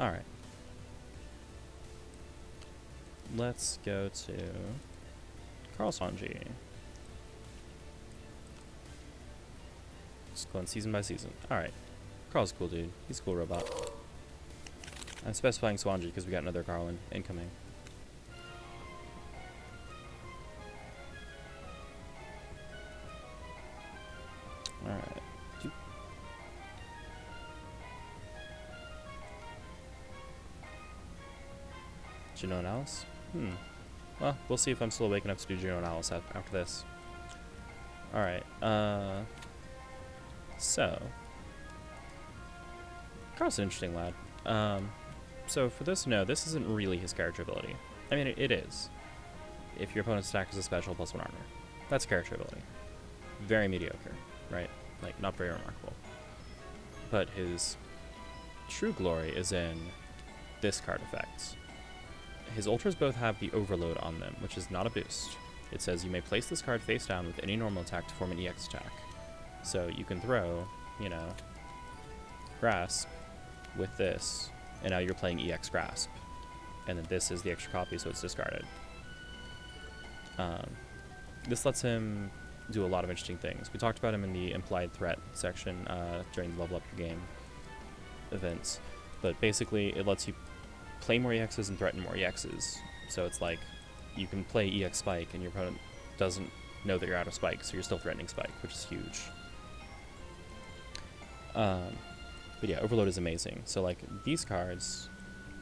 Alright. Let's go to Carl Swangee. Just going season by season. Alright. Carl's a cool dude. He's a cool robot. I'm specifying Swangee because we got another Carl incoming. Alright. Genoanalis? Well, we'll see if I'm still awake enough to do Genoanalis after this. Alright, so Carl's an interesting lad. So for those who know, this isn't really his character ability. I mean, it is. If your opponent's attack is a special +1 armor. That's character ability. Very mediocre, right? Like, not very remarkable. But his true glory is in this card effect. His ultras both have the overload on them, which is not a boost. It says you may place this card face down with any normal attack to form an EX attack. So you can throw, you know, Grasp with this, and now you're playing EX Grasp. And then this is the extra copy, so it's discarded. This lets him do a lot of interesting things. We talked about him in the implied threat section during the Level Up Your Game events. But basically, it lets you play more EXs and threaten more EXs. So it's like, you can play EX Spike, and your opponent doesn't know that you're out of Spike, so you're still threatening Spike, which is huge. But yeah, Overload is amazing. So like, these cards,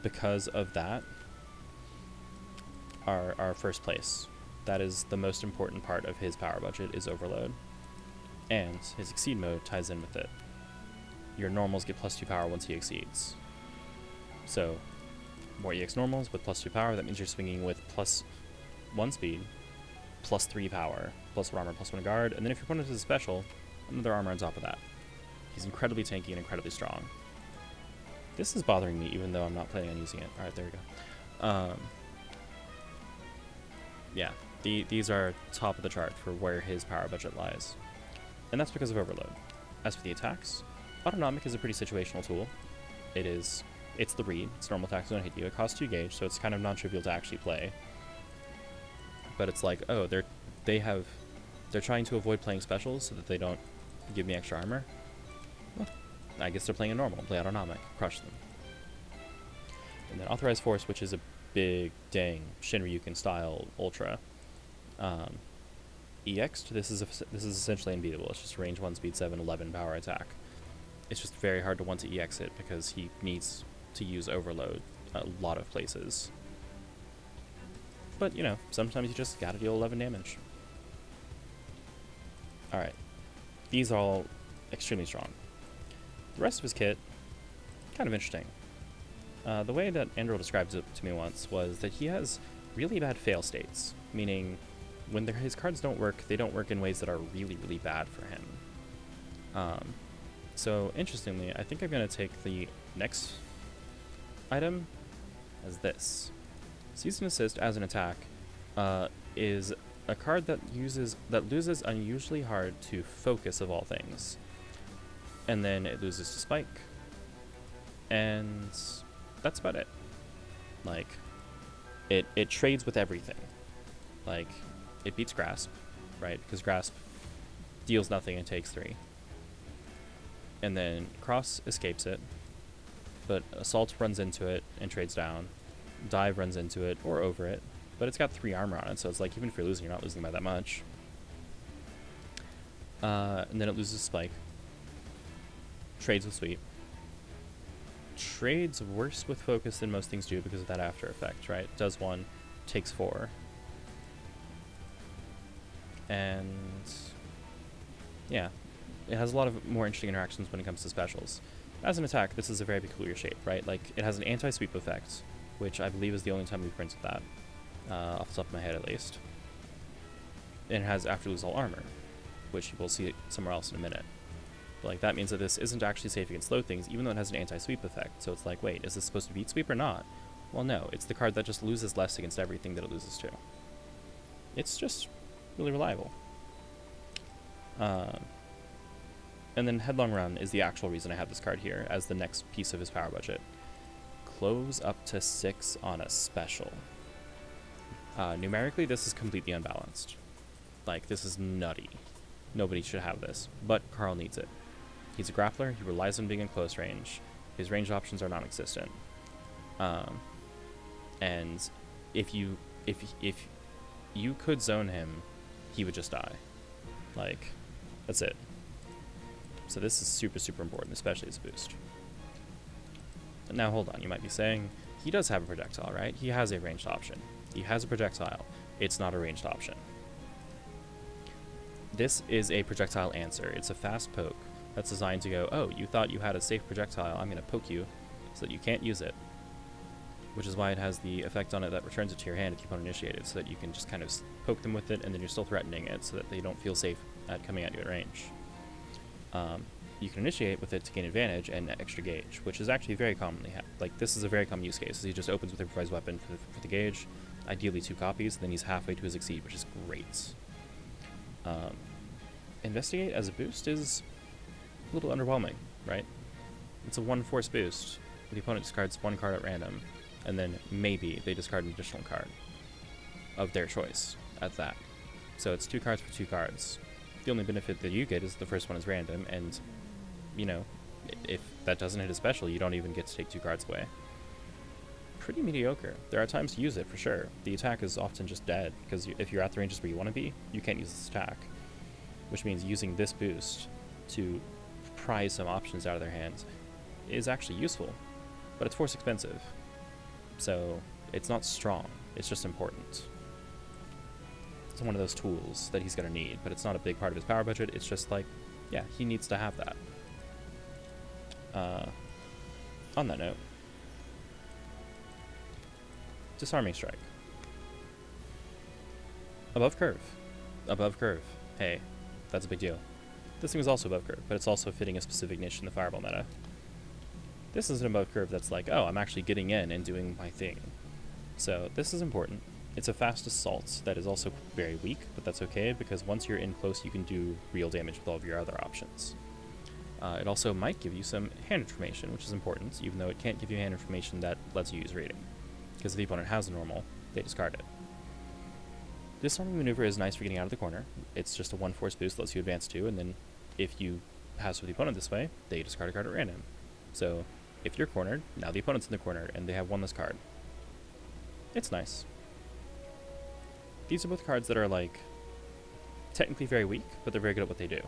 because of that, are first place. That is the most important part of his power budget, is Overload. And his Exceed mode ties in with it. Your normals get +2 power once he exceeds. So, more EX normals with +2 power, that means you're swinging with +1 speed, +3 power, +1 armor, +1 guard, and then if your opponent has a special, another armor on top of that. He's incredibly tanky and incredibly strong. This is bothering me, even though I'm not planning on using it. Alright, there we go. Yeah, these are top of the chart for where his power budget lies. And that's because of Overload. As for the attacks, Autonomic is a pretty situational tool. It's the read, it's normal attacks don't hit you, it costs 2 gauge, so it's kind of non-trivial to actually play. But it's like, oh, they're trying to avoid playing specials so that they don't give me extra armor. Well, I guess they're playing a normal, play Autonomic, crush them. And then Authorized Force, which is a big, dang, Shinryuken style ultra. EX, this is essentially unbeatable. It's just range 1, speed 7, 11 power attack. It's just very hard to want to EX it because he needs to use Overload a lot of places. But, you know, sometimes you just gotta deal 11 damage. Alright. These are all extremely strong. The rest of his kit, kind of interesting. The way that Andrew described it to me once was that he has really bad fail states, meaning when his cards don't work, they don't work in ways that are really, really bad for him. So, interestingly, I think I'm going to take the next item as this. Season Assist as an attack is a card that loses unusually hard to Focus of all things. And then it loses to Spike. And that's about it. Like, it trades with everything. Like, it beats Grasp, right? Because Grasp deals nothing and takes 3. And then Cross escapes it, but Assault runs into it and trades down. Dive runs into it or over it, but it's got 3 armor on it, so it's like, even if you're losing, you're not losing by that much. And then it loses Spike. Trades with Sweep. Trades worse with Focus than most things do because of that after effect, right? Does 1, takes 4. And yeah, it has a lot of more interesting interactions when it comes to specials. As an attack, this is a very peculiar shape, right? Like, it has an anti-sweep effect, which I believe is the only time we've printed that, off the top of my head at least. And it has after lose all armor, which we'll see somewhere else in a minute. But like, that means that this isn't actually safe against slow things, even though it has an anti-sweep effect. So it's like, wait, is this supposed to beat sweep or not? Well, no, it's the card that just loses less against everything that it loses to. It's just really reliable. And then Headlong Run is the actual reason I have this card here as the next piece of his power budget. close up to 6 on a special. Numerically, this is completely unbalanced. Like, this is nutty. Nobody should have this, but Carl needs it. He's a grappler. He relies on being in close range. His range options are non-existent. And if you could zone him, he would just die. Like, that's it. So this is super, super important, especially as a boost. Now, hold on. You might be saying, he does have a projectile, right? He has a ranged option. He has a projectile. It's not a ranged option. This is a projectile answer. It's a fast poke that's designed to go, oh, you thought you had a safe projectile. I'm going to poke you so that you can't use it. Which is why it has the effect on it that returns it to your hand if you opponent initiated, so that you can just kind of poke them with it, and then you're still threatening it so that they don't feel safe at coming at you at range. You can initiate with it to gain advantage and extra gauge, which is actually very commonly this is a very common use case. He just opens with improvised weapon for the gauge, ideally 2 copies, then he's halfway to his exceed, which is great. Investigate as a boost is a little underwhelming, right? It's a 1 force boost. The opponent discards 1 card at random, and then maybe they discard an additional card of their choice at that. So it's 2 cards for 2 cards. The only benefit that you get is the first one is random, and, you know, if that doesn't hit a special, you don't even get to take 2 cards away. Pretty mediocre. There are times to use it, for sure. The attack is often just dead, because if you're at the ranges where you want to be, you can't use this attack. Which means using this boost to pry some options out of their hands is actually useful, but it's force expensive. So it's not strong, it's just important. It's one of those tools that he's going to need, but it's not a big part of his power budget. It's just like, yeah, he needs to have that. On that note, Disarming Strike. Above curve. Above curve. Hey, that's a big deal. This thing is also above curve, but it's also fitting a specific niche in the fireball meta. This is an above curve that's like, oh, I'm actually getting in and doing my thing. So this is important. It's a fast assault that is also very weak, but that's okay, because once you're in close, you can do real damage with all of your other options. It also might give you some hand information, which is important, even though it can't give you hand information that lets you use reading. Because if the opponent has a normal, they discard it. Disarming Maneuver is nice for getting out of the corner. It's just a 1 force boost that lets you advance 2, and then if you pass with the opponent this way, they discard a card at random. So if you're cornered, now the opponent's in the corner, and they have 1 less card. It's nice. These are both cards that are, like, technically very weak, but they're very good at what they do.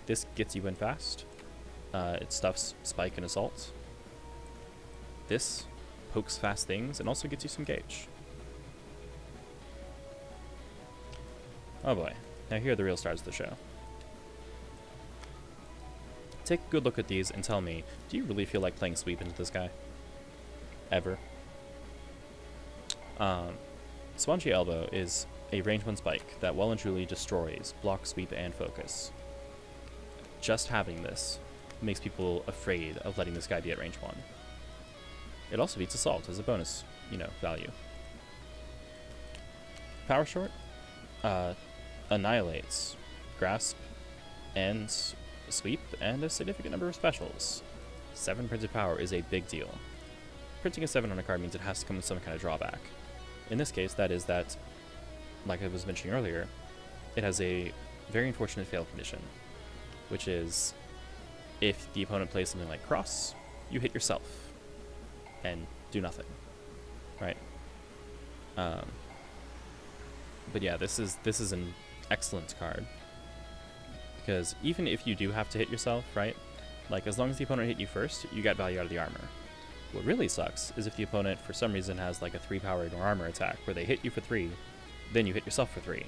This gets you in fast. It stuffs Spike and Assault. This pokes fast things and also gets you some gauge. Oh boy, now here are the real stars of the show. Take a good look at these and tell me, do you really feel like playing sweep into this guy? Ever? Swangee Elbow is a range 1 spike that well and truly destroys block, sweep, and focus. Just having this makes people afraid of letting this guy be at range 1. It also beats Assault as a bonus, value. Power Short annihilates Grasp and Sweep and a significant number of specials. 7 printed power is a big deal. Printing a 7 on a card means it has to come with some kind of drawback. In this case, that is that, like I was mentioning earlier, it has a very unfortunate fail condition, which is if the opponent plays something like Cross, you hit yourself and do nothing, right? But yeah, this is an excellent card, because even if you do have to hit yourself, right, like as long as the opponent hit you first, you get value out of the armor. What really sucks is if the opponent for some reason has like a 3 power ignore armor attack where they hit you for 3, then you hit yourself for 3.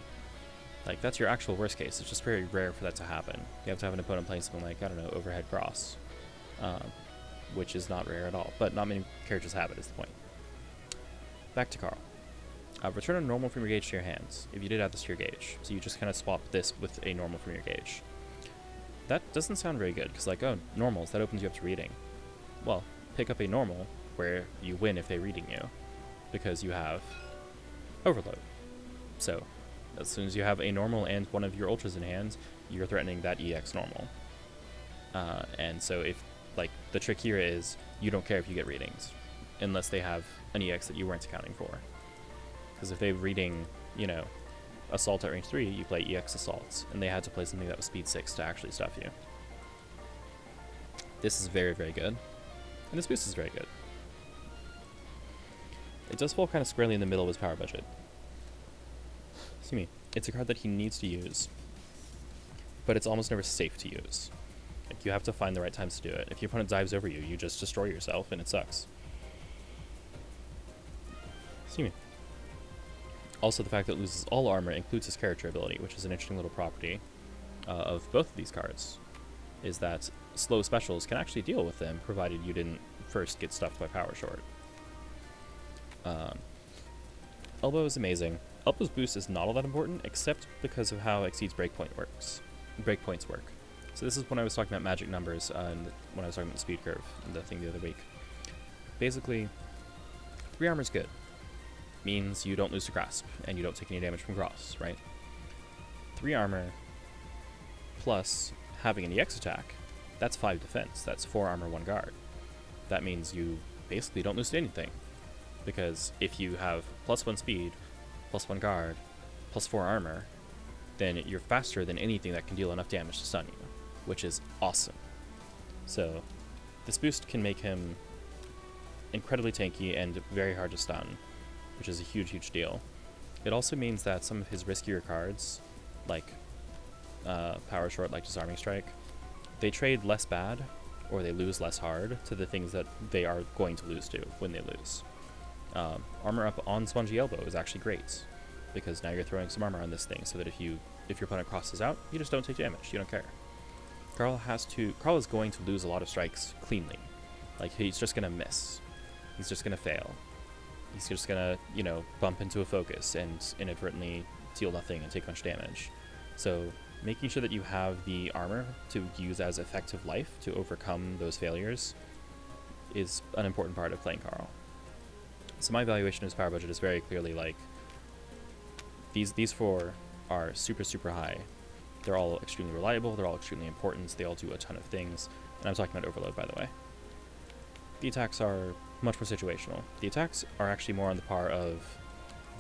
Like, that's your actual worst case. It's just very rare for that to happen. You have to have an opponent playing something like, I don't know, Overhead Cross, which is not rare at all, but not many characters have it, is the point. Back to Carl. Return a normal from your gauge to your hands, if you did add this to your gauge. So you just kind of swap this with a normal from your gauge. That doesn't sound very good, because like, oh, normals, that opens you up to reading. Well, pick up a normal where you win if they're reading you, because you have Overload. So as soon as you have a normal and one of your ultras in hand, you're threatening that EX normal. And so if, like, the trick here is you don't care if you get readings. unless they have an EX that you weren't accounting for. Because if they're reading, you know, Assault at range 3, you play EX Assaults, and they had to play something that was speed 6 to actually stuff you. This is very, very good. And this boost is very good. It does fall kind of squarely in the middle of his power budget. Excuse me. It's a card that he needs to use, but it's almost never safe to use. Like, you have to find the right times to do it. If your opponent dives over you, you just destroy yourself, and it sucks. Excuse me. Also, the fact that it loses all armor includes his character ability, which is an interesting little property of both of these cards, is that slow specials can actually deal with them, provided you didn't first get stuffed by Power Short. Elbow is amazing. Elbow's boost is not all that important, except because of how Exceed's breakpoints work. So this is when I was talking about magic numbers, when I was talking about the speed curve, and the thing the other week. Basically, 3 armor is good. Means you don't lose to grasp, and you don't take any damage from cross, right? 3 armor plus having an EX attack, that's 5 defense. That's 4 armor, 1 guard. That means you basically don't lose to anything. Because if you have +1 speed, +1 guard, +4 armor, then you're faster than anything that can deal enough damage to stun you, which is awesome. So this boost can make him incredibly tanky and very hard to stun, which is a huge, huge deal. It also means that some of his riskier cards, like Power Short, like Disarming Strike, they trade less bad, or they lose less hard to the things that they are going to lose to when they lose. Armor up on Swangee Elbow is actually great, because now you're throwing some armor on this thing, so that if your opponent crosses out, you just don't take damage. You don't care. Carl is going to lose a lot of strikes cleanly. Like, he's just gonna miss. He's just gonna fail. He's just gonna, you know, bump into a focus and inadvertently deal nothing and take a bunch of damage. So making sure that you have the armor to use as effective life to overcome those failures is an important part of playing Carl. So my evaluation of his power budget is very clearly like, these 4 are super, super high. They're all extremely reliable, they're all extremely important, they all do a ton of things, and I'm talking about Overload, by the way. The attacks are much more situational. The attacks are actually more on the par of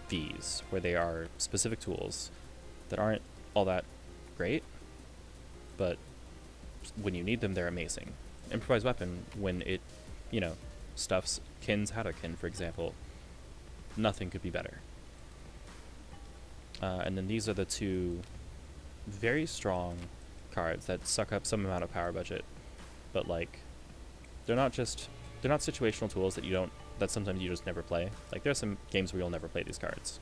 these, where they are specific tools that aren't all that great, but when you need them, they're amazing. Improvised Weapon, when it, you know, stuffs Kin's Hadakin, for example, nothing could be better. And then these are the 2 very strong cards that suck up some amount of power budget, but like, they're not situational tools that sometimes you just never play. Like, there's some games where you'll never play these cards.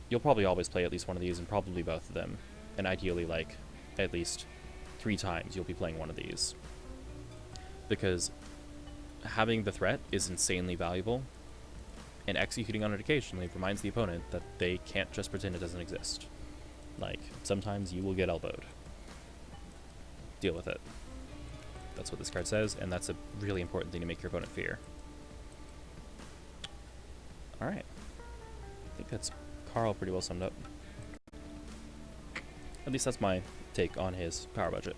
You'll probably always play at least one of these, and probably both of them, and ideally, like, at least 3 times you'll be playing one of these, because having the threat is insanely valuable, and executing on it occasionally reminds the opponent that they can't just pretend it doesn't exist. Like, sometimes you will get elbowed. Deal with it. That's what this card says, and that's a really important thing to make your opponent fear. Alright. I think that's Carl pretty well summed up. At least that's my take on his power budget.